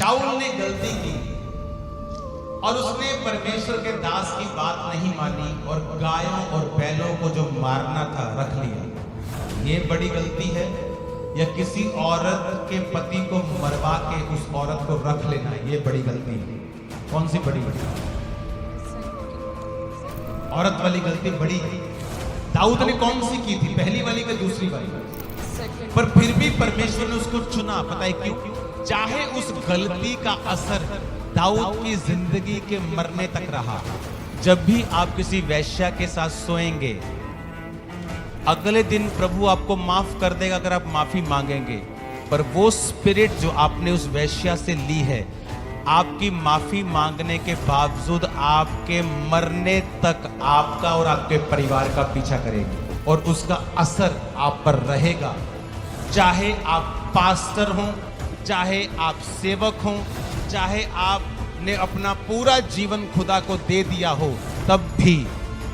शाऊल ने गलती की और उसने परमेश्वर के दास की बात नहीं मानी और गायों और बैलों को जो मारना था रख लिया। ये बड़ी गलती है या किसी औरत के पति को मरवा के उस औरत को रख लेना, ये बड़ी गलती है। कौन सी बड़ी गलती? औरत वाली गलती बड़ी है। दाऊद ने कौन सी की थी, पहली वाली या दूसरी वाली? पर फिर भी परमेश्वर ने उसको चुना। पता है क्यों? चाहे उस गलती का असर दाऊद की जिंदगी के मरने तक रहा। जब भी आप किसी वैश्या के साथ सोएंगे, अगले दिन प्रभु आपको माफ कर देगा अगर आप माफी मांगेंगे, पर वो स्पिरिट जो आपने उस वैश्या से ली है, आपकी माफी मांगने के बावजूद आपके मरने तक आपका और आपके परिवार का पीछा करेगी और उसका असर आप पर रहेगा। चाहे आप पास्टर हों, चाहे आप सेवक हों, चाहे आपने अपना पूरा जीवन खुदा को दे दिया हो, तब भी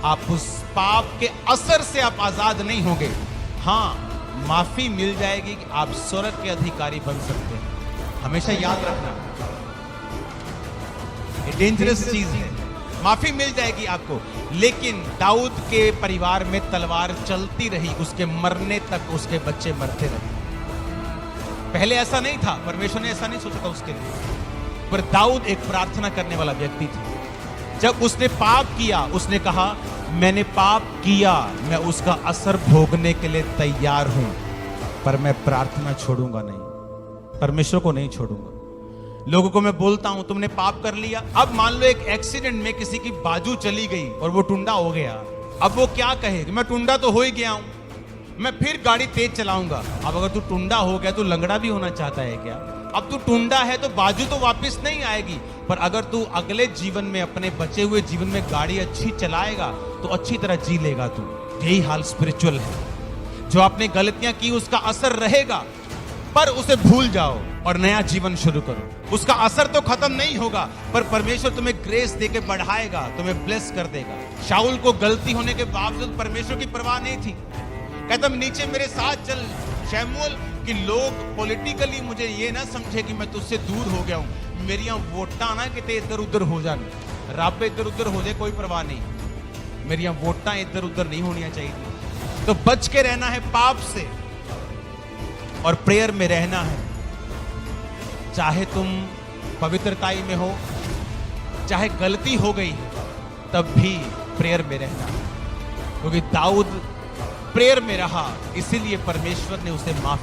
आप उस पाप के असर से आप आजाद नहीं होंगे। हाँ, माफी मिल जाएगी कि आप स्वर्ग के अधिकारी बन सकते हैं। हमेशा याद रखना, ये डेंजरस चीज है। माफी मिल जाएगी आपको, लेकिन दाऊद के परिवार में तलवार चलती रही, उसके मरने तक उसके बच्चे मरते रहे। पहले ऐसा नहीं था, परमेश्वर ने ऐसा नहीं सोचा था उसके लिए, पर दाऊद एक प्रार्थना करने वाला व्यक्ति था। जब उसने पाप किया, उसने कहा मैंने पाप किया, मैं उसका असर भोगने के लिए तैयार हूं, पर मैं प्रार्थना छोड़ूंगा नहीं, परमेश्वर को नहीं छोड़ूंगा। लोगों को मैं बोलता हूं तुमने पाप कर लिया। अब मान लो एक एक्सीडेंट में किसी की बाजू चली गई और वो टुंडा हो गया, अब वो क्या कहे कि मैं टुंडा तो हो ही गया हूं, मैं फिर गाड़ी तेज चलाऊंगा। अब अगर तू टुंडा हो गया तो लंगड़ा भी होना चाहता है क्या? अब तू टुंडा है तो बाजू तो वापस नहीं आएगी, पर अगर तू अगले जीवन में, अपने बचे हुए जीवन में गाड़ी अच्छी चलाएगा तो अच्छी तरह जी लेगा तू। यही हाल स्पिरिचुअल है। जो आपने गलतियां की उसका असर रहेगा, पर उसे भूल जाओ और नया जीवन शुरू करो। उसका असर तो खत्म नहीं होगा, पर परमेश्वर तुम्हें ग्रेस देके बढ़ाएगा, तुम्हें ब्लेस कर देगा। शाऊल को गलती होने के बावजूद परमेश्वर की परवाह नहीं थी। कहता नीचे मेरे साथ चल शमूएल, कि लोग पॉलिटिकली मुझे ये ना समझे कि मैं तुझसे दूर हो गया हूं। मेरी वोटा ना कि इधर उधर हो जान, रब इधर उधर हो जाए कोई परवाह नहीं, मेरी वोटा इधर उधर नहीं होनी चाहिए। तो बच के रहना है पाप से और प्रेयर में रहना है। चाहे तुम पवित्रताई में हो, चाहे गलती हो गई, तब भी प्रेयर में रहना है, क्योंकि दाऊद प्रेयर में रहा, इसीलिए परमेश्वर ने उसे माफ